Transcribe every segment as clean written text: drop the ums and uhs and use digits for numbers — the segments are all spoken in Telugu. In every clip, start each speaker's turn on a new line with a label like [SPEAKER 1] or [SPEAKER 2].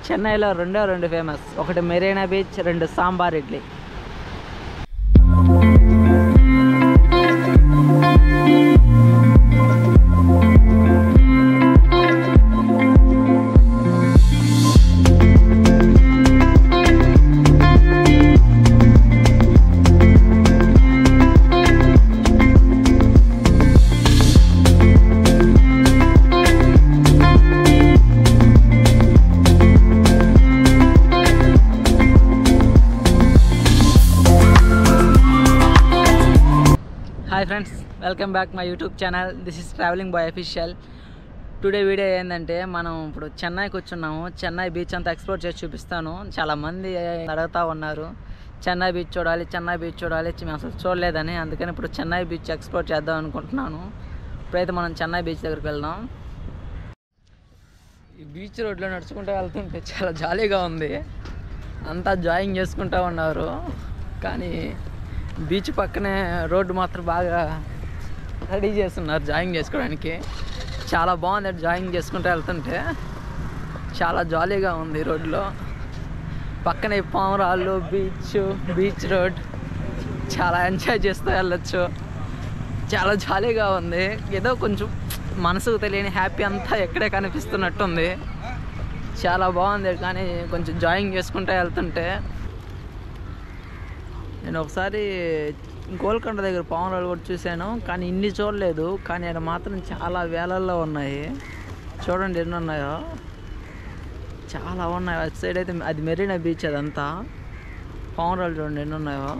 [SPEAKER 1] చెన్నైలో రెండు ఫేమస్. ఒకటి మెరీనా బీచ్, రెండు sambar idli. Hi friends, welcome back my YouTube channel. This is travelling boy official. Today video ఏంటంటే, మనం ఇప్పుడు చెన్నైకి వచ్చున్నాము. చెన్నై బీచ్ అంతా ఎక్స్ప్లోర్ చేసి చూపిస్తాను. చాలామంది అడుగుతూ ఉన్నారు చెన్నై బీచ్ చూడాలి, చెన్నై బీచ్ చూడాలి, మేము అసలు చూడలేదని. అందుకని ఇప్పుడు చెన్నై బీచ్ ఎక్స్ప్లోర్ చేద్దాం అనుకుంటున్నాను. ఇప్పుడైతే మనం చెన్నై బీచ్ దగ్గరికి వెళ్దాం. ఈ బీచ్ రోడ్లో నడుచుకుంటూ వెళ్తుంటే చాలా జాలీగా ఉంది. అంతా జాయింగ్ చేసుకుంటూ ఉన్నారు. కానీ బీచ్ పక్కనే రోడ్డు మాత్రం బాగా రెడీ చేస్తున్నారు జాయింగ్ చేసుకోవడానికి. చాలా బాగుంది. జాయింగ్ చేసుకుంటూ వెళ్తుంటే చాలా జాలీగా ఉంది. రోడ్లో పక్కనే పావురాళ్ళు, బీచ్ రోడ్ చాలా ఎంజాయ్ చేస్తూ వెళ్ళొచ్చు. చాలా జాలీగా ఉంది. ఏదో కొంచెం మనసుకు తెలియని హ్యాపీ అంతా ఎక్కడే కనిపిస్తున్నట్టుంది. చాలా బాగుంది. కానీ కొంచెం జాయింగ్ చేసుకుంటూ వెళ్తుంటే, నేను ఒకసారి గోల్కొండ దగ్గర పావురాలు కూడా చూశాను, కానీ ఇన్ని చూడలేదు. కానీ అక్కడ మాత్రం చాలా వేలల్లో ఉన్నాయి. చూడండి ఎన్ని ఉన్నాయో, చాలా ఉన్నాయి. అటు సైడ్ అయితే అది మెరీనా బీచ్. అదంతా పావురాలు చూడండి ఎన్ని ఉన్నాయో.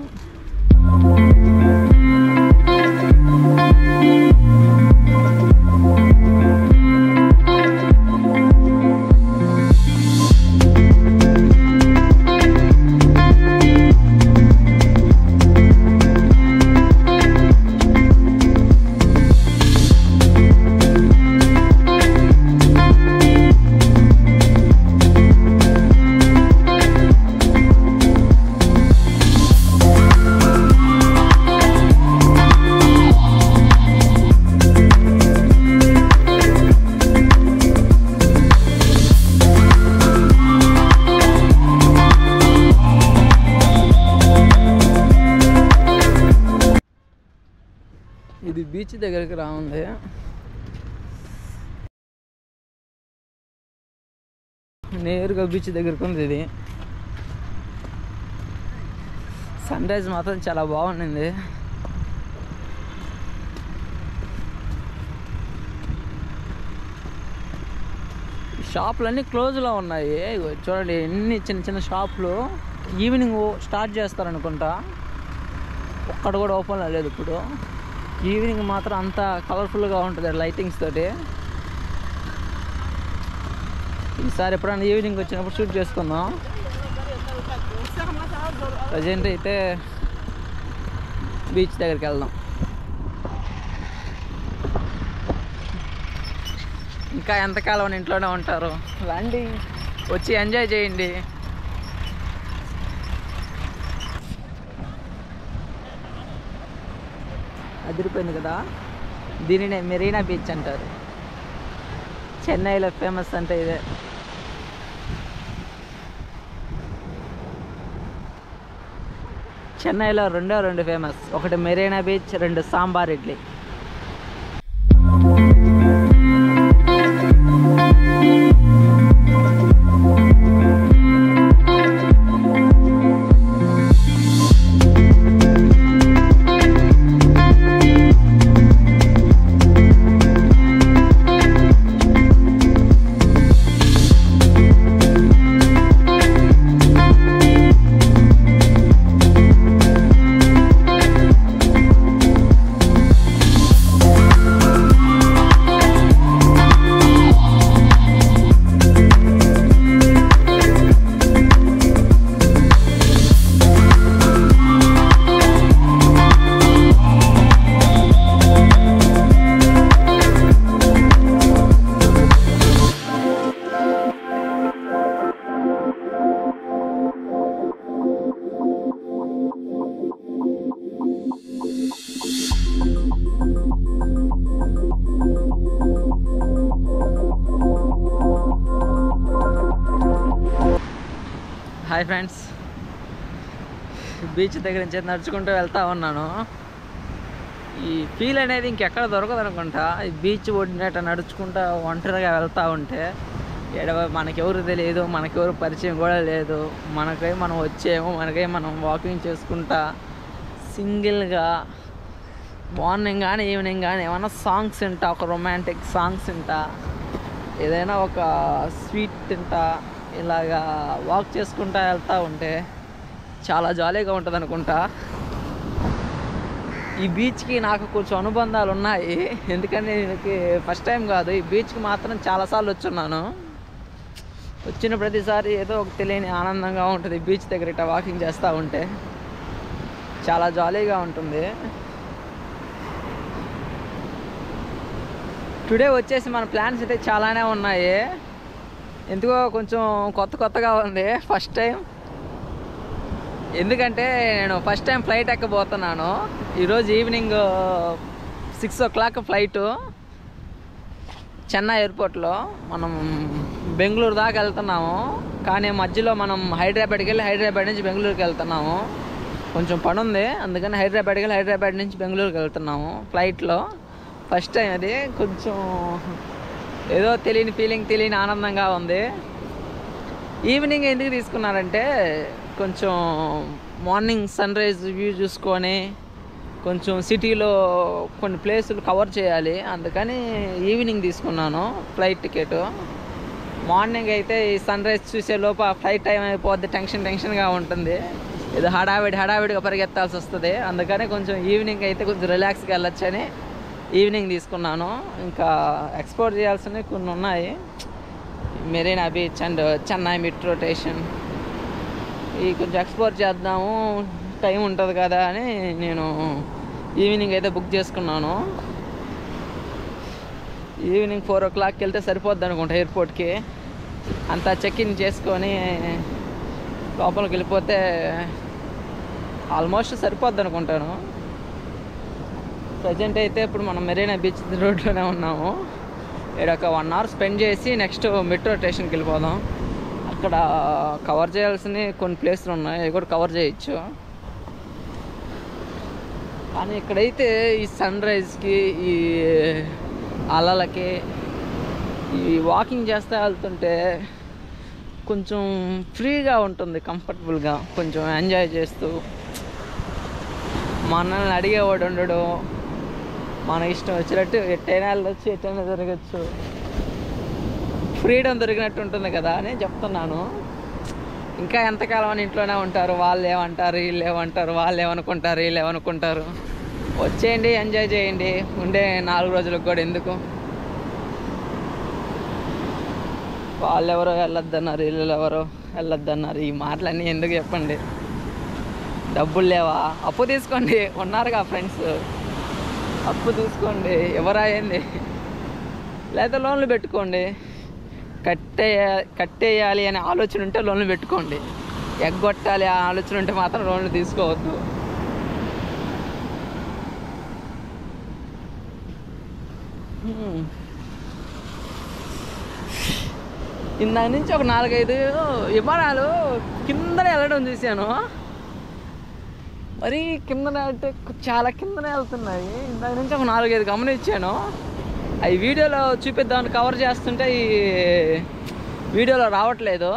[SPEAKER 1] ఇది బీచ్ దగ్గరికి రావుంది. నేరుగా బీచ్ దగ్గరకు ఉంది. ఇది సన్ రైజ్ మాత్రం చాలా బాగుండింది. షాపులన్నీ క్లోజ్లో ఉన్నాయి. చూడండి ఎన్ని చిన్న చిన్న షాపులు. ఈవినింగ్ స్టార్ట్ చేస్తారనుకుంటా. ఒక్కడు కూడా ఓపెన్లో లేదు ఇప్పుడు. ఈవినింగ్ మాత్రం అంతా కలర్ఫుల్గా ఉంటుంది లైటింగ్స్ తోటి. ఈసారి ఎప్పుడైనా ఈవినింగ్ వచ్చినప్పుడు షూట్ చేసుకుందాం. ప్రజెంట్ అయితే బీచ్ దగ్గరికి వెళ్దాం. ఇంకా ఎంతకాలం ఇంట్లోనే ఉంటారు? రండి, వచ్చి ఎంజాయ్ చేయండి. అదిరిపోయింది కదా. దీనినే మెరీనా బీచ్ అంటారు. చెన్నైలో ఫేమస్ అంటే ఇదే. చెన్నైలో రెండు ఫేమస్. ఒకటి మెరీనా బీచ్, రెండు sambar idli. Hi friends, beach దగ్గర నుంచి నడుచుకుంటూ వెళ్తూ ఉన్నాను. ఈ ఫీల్ అనేది ఇంకెక్కడ దొరకదు అనుకుంటా. ఈ బీచ్ ఒడ్డునట్టు నడుచుకుంటూ ఒంటరిగా వెళ్తూ ఉంటే మనకెవరు తెలియదు, మనకెవరు పరిచయం కూడా లేదు. మనకై మనం వచ్చేమో, మనకై మనం వాకింగ్ చేసుకుంటా సింగిల్గా మార్నింగ్ కానీ ఈవినింగ్ కానీ ఏమైనా సాంగ్స్ వింటా, ఒక రొమాంటిక్ సాంగ్స్ వింటా, ఏదైనా ఒక స్వీట్ తింటా, ఇలాగా వాక్ చేసుకుంటా వెళ్తూ ఉంటే చాలా జాలీగా ఉంటుంది అనుకుంటా. ఈ బీచ్కి నాకు కొంచెం అనుబంధాలు ఉన్నాయి. ఎందుకంటే నేను ఫస్ట్ టైం కాదు, ఈ బీచ్కి మాత్రం చాలాసార్లు వచ్చున్నాను. వచ్చిన ప్రతిసారి ఏదో ఒక తెలియని ఆనందంగా ఉంటుంది. బీచ్ దగ్గర ఇట్లా వాకింగ్ చేస్తూ ఉంటే చాలా జాలీగా ఉంటుంది. టుడే వచ్చేసి మన ప్లాన్స్ అయితే చాలానే ఉన్నాయి. ఎందుకో కొంచెం కొత్తగా ఉంది ఫస్ట్ టైం. ఎందుకంటే నేను ఫస్ట్ టైం ఫ్లైట్ ఎక్కబోతున్నాను. ఈరోజు ఈవినింగ్ 6 o'clock ఫ్లైటు చెన్నై ఎయిర్పోర్ట్లో. మనం బెంగళూరు దాకా వెళ్తున్నాము, కానీ మధ్యలో మనం హైదరాబాద్కి వెళ్ళి హైదరాబాద్ నుంచి బెంగళూరుకి వెళ్తున్నాము. కొంచెం పని ఉంది, అందుకని హైదరాబాద్కి వెళ్ళి హైదరాబాద్ నుంచి బెంగళూరుకి వెళ్తున్నాము ఫ్లైట్లో. ఫస్ట్ టైం అది కొంచెం ఏదో తెలియని ఫీలింగ్, తెలియని ఆనందంగా ఉంది. ఈవినింగ్ ఎందుకు తీసుకున్నారంటే కొంచెం మార్నింగ్ సన్ రైజ్ వ్యూ చూసుకొని కొంచెం సిటీలో కొన్ని ప్లేసులు కవర్ చేయాలి, అందుకని ఈవినింగ్ తీసుకున్నాను ఫ్లైట్ టికెట్. మార్నింగ్ అయితే ఈ సన్ రైజ్ చూసే లోపు ఆ ఫ్లైట్ టైం అయిపోద్ది, టెన్షన్గా ఉంటుంది, ఏదో హడావిడిగా పరిగెత్తాల్సి వస్తుంది. అందుకని కొంచెం ఈవినింగ్ అయితే కొంచెం రిలాక్స్గా వెళ్ళొచ్చని ఈవినింగ్ తీసుకున్నాను. ఇంకా ఎక్స్ప్లోర్ చేయాల్సినవి కొన్ని ఉన్నాయి. Marina beach and Chennai metro station, ఇవి కొంచెం ఎక్స్ప్లోర్ చేద్దాము, టైం ఉంటుంది కదా అని నేను ఈవినింగ్ అయితే బుక్ చేసుకున్నాను. ఈవినింగ్ 4 o'clock వెళ్తే సరిపోద్ది అనుకుంటా ఎయిర్పోర్ట్కి. అంతా చెక్ ఇన్ చేసుకొని లోపలికి వెళ్ళిపోతే ఆల్మోస్ట్ సరిపోద్ది అనుకుంటాను. ప్రజెంట్ అయితే ఇప్పుడు మనం మెరీనా బీచ్ రోడ్లోనే ఉన్నాము. ఇక్కడ ఒక 1 hour స్పెండ్ చేసి నెక్స్ట్ మెట్రో స్టేషన్కి వెళ్ళిపోదాం. అక్కడ కవర్ చేయాల్సిన కొన్ని ప్లేసులు ఉన్నాయి, అవి కూడా కవర్ చేయొచ్చు. కానీ ఇక్కడైతే ఈ సన్ రైజ్కి, ఈ అలలకి, ఈ వాకింగ్ చేస్తూ వెళ్తుంటే కొంచెం ఫ్రీగా ఉంటుంది, కంఫర్టబుల్గా కొంచెం ఎంజాయ్ చేస్తూ. మనల్ని అడిగేవాడు ఉండడు, మన ఇష్టం వచ్చినట్టు ఎట్టైనా వెళ్ళొచ్చు, ఎట్టైనా జరగచ్చు, ఫ్రీడమ్ దొరికినట్టు ఉంటుంది కదా అని చెప్తున్నాను. ఇంకా ఎంతకాలం అని ఇంట్లోనే ఉంటారు, వాళ్ళు ఏమంటారు, వీళ్ళు ఏమంటారు, వాళ్ళు ఏమనుకుంటారు, వీళ్ళు ఏమనుకుంటారు. వచ్చేయండి, ఎంజాయ్ చేయండి, ఉండే 4 రోజులకు కూడా ఎందుకు. వాళ్ళు ఎవరో వెళ్ళొద్దన్నారు, వీళ్ళు ఎవరో వెళ్ళొద్దన్నారు, ఈ మాటలన్నీ ఎందుకు చెప్పండి. డబ్బులు లేవా, అప్పు తీసుకోండి, ఉన్నారుగా ఫ్రెండ్స్, అప్పు తీసుకోండి, ఎవరాయింది, లేదా లోన్లు పెట్టుకోండి. కట్టేయాలి అనే ఆలోచన ఉంటే లోన్లు పెట్టుకోండి, ఎగ్గొట్టాలి ఆ ఆలోచన ఉంటే మాత్రం లోన్లు తీసుకోవద్దు. ఇందాక నుంచి ఒక 4-5 విమానాలు కిందనే వెళ్ళడం చూశాను. మరి కిందనే అంటే చాలా కిందనే వెళ్తున్నాయి. ఇందాక నుంచి ఒక 4-5 గమనించాను. అవి వీడియోలో చూపిద్దామని కవర్ చేస్తుంటే ఈ వీడియోలో రావట్లేదు.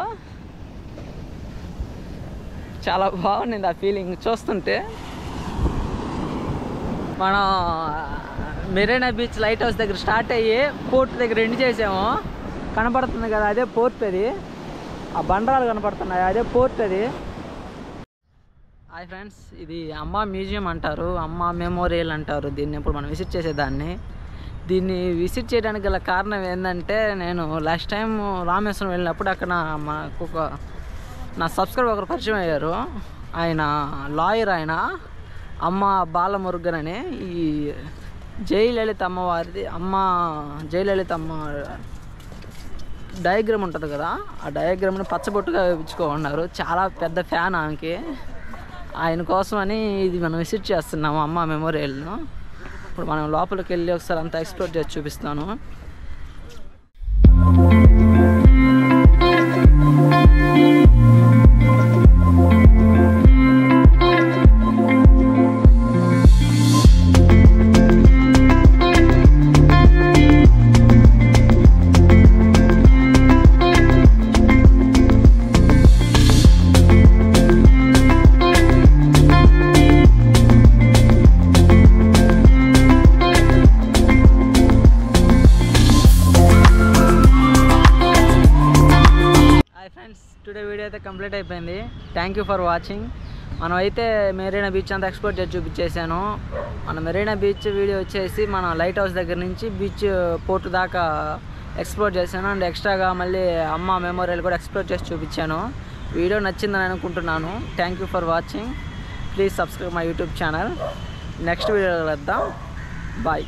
[SPEAKER 1] చాలా బాగుంది ఆ ఫీలింగ్ చూస్తుంటే. మనం మెరీనా బీచ్ లైట్ హౌస్ దగ్గర స్టార్ట్ అయ్యి పోర్ట్ దగ్గర ఎండ్ చేసాము. కనపడుతుంది కదా, అదే పోర్ట్. అది ఆ బండరాలు కనపడుతున్నాయి, అదే పోర్ట్ అది. హాయ్ ఫ్రెండ్స్, ఇది అమ్మ మ్యూజియం అంటారు, అమ్మ మెమోరియల్ అంటారు దీన్ని. ఇప్పుడు మనం విజిట్ చేసేదాన్ని. దీన్ని విజిట్ చేయడానికి గల కారణం ఏంటంటే, నేను లాస్ట్ టైం రామేశ్వరం వెళ్ళినప్పుడు అక్కడ మాకు నా సబ్స్క్రైబర్ ఒకరు పరిచయం అయ్యారు. ఆయన లాయర్, ఆయన అమ్మ బాలమురుగన్ అని. ఈ జయలలిత అమ్మవారిది, అమ్మ జయలలిత అమ్మ డయాగ్రామ్ ఉంటుంది కదా, ఆ డయాగ్రామ్ని పచ్చబొట్టుగా వేయించుకోమన్నారు. చాలా పెద్ద ఫ్యాన్ ఆమెకి. ఆయన కోసమని ఇది మనం విజిట్ చేస్తున్నాము, అమ్మ మెమోరియల్ను. ఇప్పుడు మనం లోపలికి వెళ్ళి ఒకసారి అంతా ఎక్స్ప్లోర్ చేసి చూపిస్తాను. టుడే వీడియో అయితే కంప్లీట్ అయిపోయింది. Thank you for watching. మనం అయితే మెరీనా బీచ్ అంతా ఎక్స్ప్లోర్ చేసి చూపించేసాను. మన మెరీనా బీచ్ వీడియో వచ్చేసి మన లైట్ హౌస్ దగ్గర నుంచి బీచ్ పోర్ట్ దాకా ఎక్స్ప్లోర్ చేశాను. అండ్ ఎక్స్ట్రాగా మళ్ళీ అమ్మ మెమోరియల్ కూడా ఎక్స్ప్లోర్ చేసి చూపించాను. వీడియో నచ్చిందని అనుకుంటున్నాను. Thank you for watching. Please subscribe my YouTube channel. Next వీడియోలో కలుద్దాం. బాయ్.